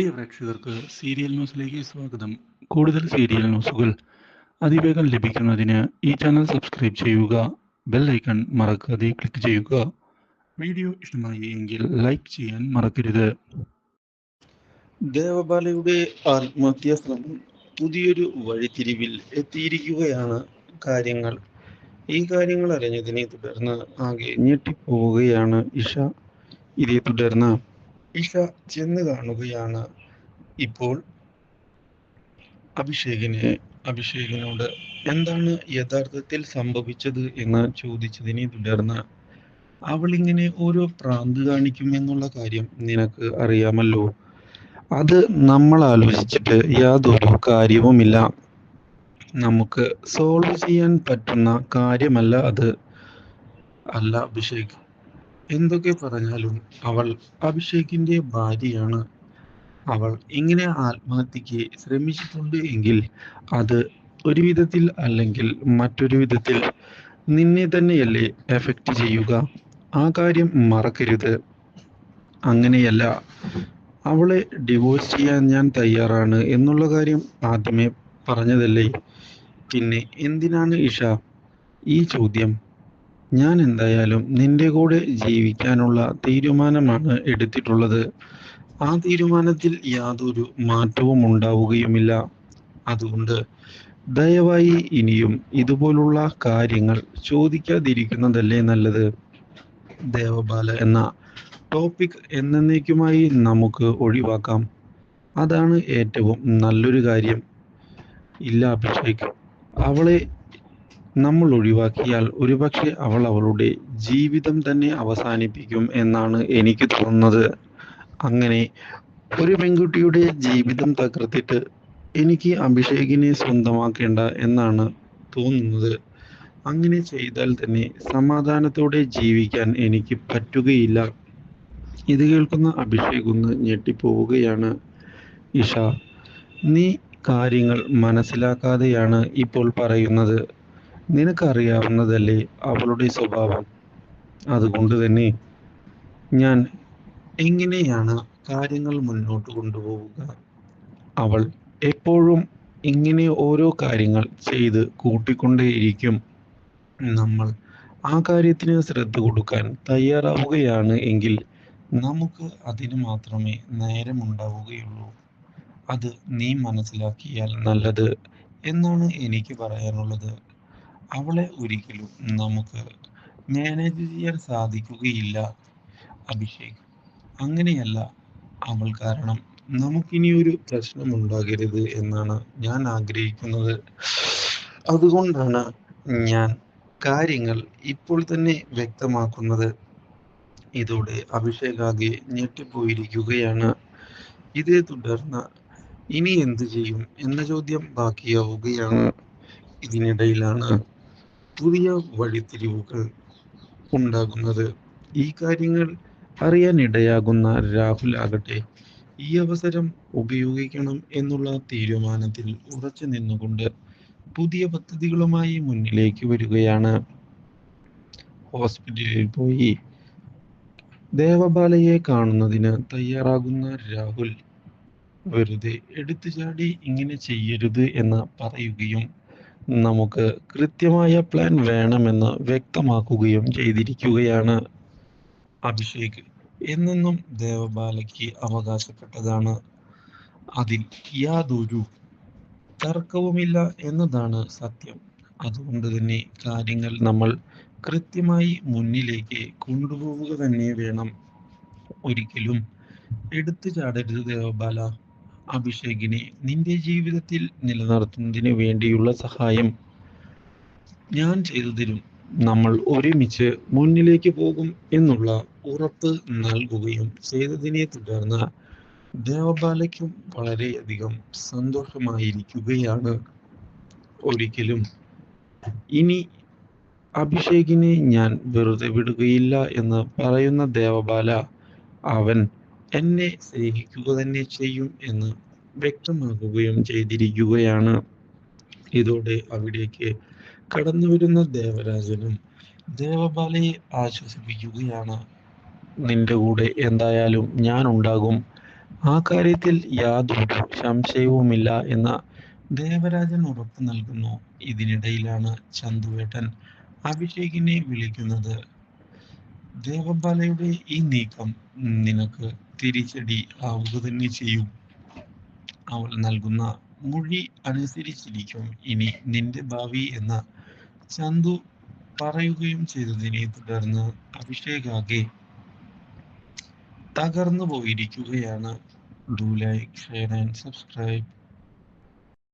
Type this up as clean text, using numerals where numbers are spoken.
പ്രിയ പ്രേക്ഷകർക്ക് സീരിയൽ ന്യൂസിലേക്ക് സ്വാഗതം. കൂടുതൽ സീരിയൽ ന്യൂസുകൾ അതിവേഗം ലഭിക്കുന്നതിന് ഈ ചാനൽ സബ്സ്ക്രൈബ് ചെയ്യുക. ബെൽ ഐക്കൺ മറക്കാതെ ക്ലിക്ക് ചെയ്യുക. വീഡിയോ ഇഷ്ടമായി എങ്കിൽ ലൈക്ക് ചെയ്യാൻ മറക്കരുത്. ദേവബാലയുടെ ആത്മഹത്യാ ശ്രമം പുതിയൊരു വഴിത്തിരിവിൽ എത്തിയിരിക്കുകയാണ് കാര്യങ്ങൾ. ഈ കാര്യങ്ങൾ അറിഞ്ഞതിനെ തുടർന്ന് ആകെ ഞെട്ടിപ്പോവുകയാണ് ഇഷ. ഇതേ തുടർന്ന് ഇഷ ചെന്ന് കാണുകയാണ് ഇപ്പോൾ അഭിഷേകിനോട് എന്താണ് യഥാർത്ഥത്തിൽ സംഭവിച്ചത് എന്ന് ചോദിച്ചതിനെ തുടർന്ന് അവൾ ഇങ്ങനെ ഓരോ പ്രാന്ത് കാണിക്കും എന്നുള്ള കാര്യം നിനക്ക് അറിയാമല്ലോ. അത് നമ്മൾ ആലോചിച്ചിട്ട് യാതൊരു കാര്യവുമില്ല. നമുക്ക് സോൾവ് ചെയ്യാൻ പറ്റുന്ന കാര്യമല്ല അത്. അല്ല അഭിഷേക്, എന്തൊക്കെ പറഞ്ഞാലും അവൾ അഭിഷേകിന്റെ ഭാര്യയാണ്. അവൾ ഇങ്ങനെ ആത്മഹത്യക്ക് ശ്രമിച്ചിട്ടുണ്ട് എങ്കിൽ അത് ഒരു വിധത്തിൽ അല്ലെങ്കിൽ മറ്റൊരു വിധത്തിൽ നിന്നെ തന്നെയല്ലേ എഫക്റ്റ് ചെയ്യുക. ആ കാര്യം മറക്കരുത്. അങ്ങനെയല്ല, അവളെ ഡിവോഴ്സ് ചെയ്യാൻ ഞാൻ തയ്യാറാണ് എന്നുള്ള കാര്യം ആദ്യമേ പറഞ്ഞതല്ലേ. പിന്നെ എന്തിനാണ് ഇഷ ഈ ചോദ്യം? ഞാൻ എന്തായാലും നിന്റെ കൂടെ ജീവിക്കാനുള്ള തീരുമാനമാണ് എടുത്തിട്ടുള്ളത്. ആ തീരുമാനത്തിൽ യാതൊരു മാറ്റവും ഉണ്ടാവുകയുമില്ല. അതുകൊണ്ട് ദയവായി ഇനിയും ഇതുപോലുള്ള കാര്യങ്ങൾ ചോദിക്കാതിരിക്കുന്നതല്ലേ നല്ലത്. ദേവബാല എന്ന ടോപ്പിക് എന്നേക്കുമായി നമുക്ക് ഒഴിവാക്കാം. അതാണ് ഏറ്റവും നല്ലൊരു കാര്യം. ഇല്ല അഭിഷേക്, അവളെ നമ്മൾ ഒഴിവാക്കിയാൽ ഒരുപക്ഷെ അവൾ അവളുടെ ജീവിതം തന്നെ അവസാനിപ്പിക്കും എന്നാണ് എനിക്ക് തോന്നുന്നത്. അങ്ങനെ ഒരു പെൺകുട്ടിയുടെ ജീവിതം തകർത്തിട്ട് എനിക്ക് അഭിഷേകിനെ സ്വന്തമാക്കേണ്ട എന്നാണ് തോന്നുന്നത്. അങ്ങനെ ചെയ്താൽ തന്നെ സമാധാനത്തോടെ ജീവിക്കാൻ എനിക്ക് പറ്റുകയില്ല. ഇത് കേൾക്കുന്ന അഭിഷേക് ഒന്ന് ഞെട്ടിപ്പോവുകയാണ്. ഇഷ, നീ കാര്യങ്ങൾ മനസ്സിലാക്കാതെയാണ് ഇപ്പോൾ പറയുന്നത്. നിനക്കറിയാവുന്നതല്ലേ അവളുടെ സ്വഭാവം. അതുകൊണ്ട് തന്നെ ഞാൻ എങ്ങനെയാണ് കാര്യങ്ങൾ മുന്നോട്ട് കൊണ്ടുപോവുക? അവൾ എപ്പോഴും ഇങ്ങനെ ഓരോ കാര്യങ്ങൾ ചെയ്ത് കൂട്ടിക്കൊണ്ടേയിരിക്കും. നമ്മൾ ആ കാര്യത്തിന് ശ്രദ്ധ കൊടുക്കാൻ തയ്യാറാവുകയാണ് എങ്കിൽ നമുക്ക് അതിന് മാത്രമേ നേരമുണ്ടാവുകയുള്ളൂ. അത് നീ മനസ്സിലാക്കിയാൽ നല്ലത് എന്നാണ് എനിക്ക് പറയാനുള്ളത്. അവളെ ഒരിക്കലും നമുക്ക് മാനേജ് ചെയ്യാൻ സാധിക്കുകയില്ല അഭിഷേക്. അങ്ങനെയല്ല, അവൾ കാരണം നമുക്കിനി ഒരു പ്രശ്നമുണ്ടാകരുത് എന്നാണ് ഞാൻ ആഗ്രഹിക്കുന്നത്. അതുകൊണ്ടാണ് ഞാൻ കാര്യങ്ങൾ ഇപ്പോൾ തന്നെ വ്യക്തമാക്കുന്നത്. ഇതോടെ അഭിഷേക് ആകെ ഞെട്ടിപ്പോയിരിക്കുകയാണ്. ഇതേ തുടർന്ന് ഇനി എന്ത് ചെയ്യും എന്ന ചോദ്യം ബാക്കിയാവുകയാണ്. ഇതിനിടയിലാണ് പുതിയ വഴിത്തിരിവുകൾ ഉണ്ടാകുന്നത്. ഈ കാര്യങ്ങൾ അറിയാനിടയാകുന്ന രാഹുൽ ആകട്ടെ ഈ അവസരം ഉപയോഗിക്കണം എന്നുള്ള തീരുമാനത്തിൽ ഉറച്ചു നിന്നുകൊണ്ട് പുതിയ പദ്ധതികളുമായി മുന്നിലേക്ക് വരികയാണ്. ഹോസ്പിറ്റലിൽ പോയി ദേവബാലയെ കാണുന്നതിന് തയ്യാറാകുന്ന രാഹുൽ വെറുതെ എടുത്തുചാടി ഇങ്ങനെ ചെയ്യരുത് എന്ന് പറയുകയും നമുക്ക് കൃത്യമായ പ്ലാൻ വേണമെന്ന് വ്യക്തമാക്കുകയും ചെയ്തിരിക്കുകയാണ്. അഭിഷേക് എന്നെന്നും ദേവബാലയ്ക്ക് അവകാശപ്പെട്ടതാണ്. അതിൽ യാതൊരു തർക്കവുമില്ല എന്നതാണ് സത്യം. അതുകൊണ്ട് തന്നെ കാര്യങ്ങൾ നമ്മൾ കൃത്യമായി മുന്നിലേക്ക് കൊണ്ടുപോവുക തന്നെ വേണം. ഒരിക്കലും എടുത്തു ചാടരുത് ദേവബാല. അഭിഷേകിനെ നിന്റെ ജീവിതത്തിൽ നിലനിർത്തുന്നതിന് വേണ്ടിയുള്ള സഹായം ഞാൻ ചെയ്തു തരും. നമ്മൾ ഒരുമിച്ച് മുന്നിലേക്ക് പോകും എന്നുള്ള ഉറപ്പ് നൽകുകയും ചെയ്തതിനെ തുടർന്ന് ദേവബാലയ്ക്കും വളരെയധികം സന്തോഷമായിരിക്കുകയാണ്. ഒരിക്കലും ഇനി അഭിഷേകിനെ ഞാൻ വെറുതെ വിടുകയില്ല എന്ന് പറയുന്ന ദേവബാല അവൻ എന്നെ സ്നേഹിക്കുക തന്നെ ചെയ്യും എന്ന് വ്യക്തമാക്കുകയും ചെയ്തിരിക്കുകയാണ്. ഇതോടെ അവിടേക്ക് കടന്നു വരുന്ന ദേവരാജനും ദേവബാലയെ ആശ്വസിപ്പിക്കുകയാണ്. നിന്റെ കൂടെ എന്തായാലും ഞാൻ ഉണ്ടാകും. ആ കാര്യത്തിൽ യാതൊരു സംശയവുമില്ല എന്ന ദേവരാജൻ ഉറപ്പു നൽകുന്നു. ഇതിനിടയിലാണ് ചന്തുവേട്ടൻ അഭിഷേകിനെ വിളിക്കുന്നത്. ദേവബാലയുടെ ഈ നീക്കം നിനക്ക് തിരിച്ചടി ആവുക തന്നെ ചെയ്യും. അവൾ നൽകുന്ന മൊഴി അനുസരിച്ചിരിക്കും ഇനി നിന്റെ ഭാവി എന്ന ചന്തു പറയുകയും ചെയ്തതിനെ തുടർന്ന് അഭിഷേക് ആകെ തകർന്നു പോയിരിക്കുകയാണ്. Do like, share and subscribe.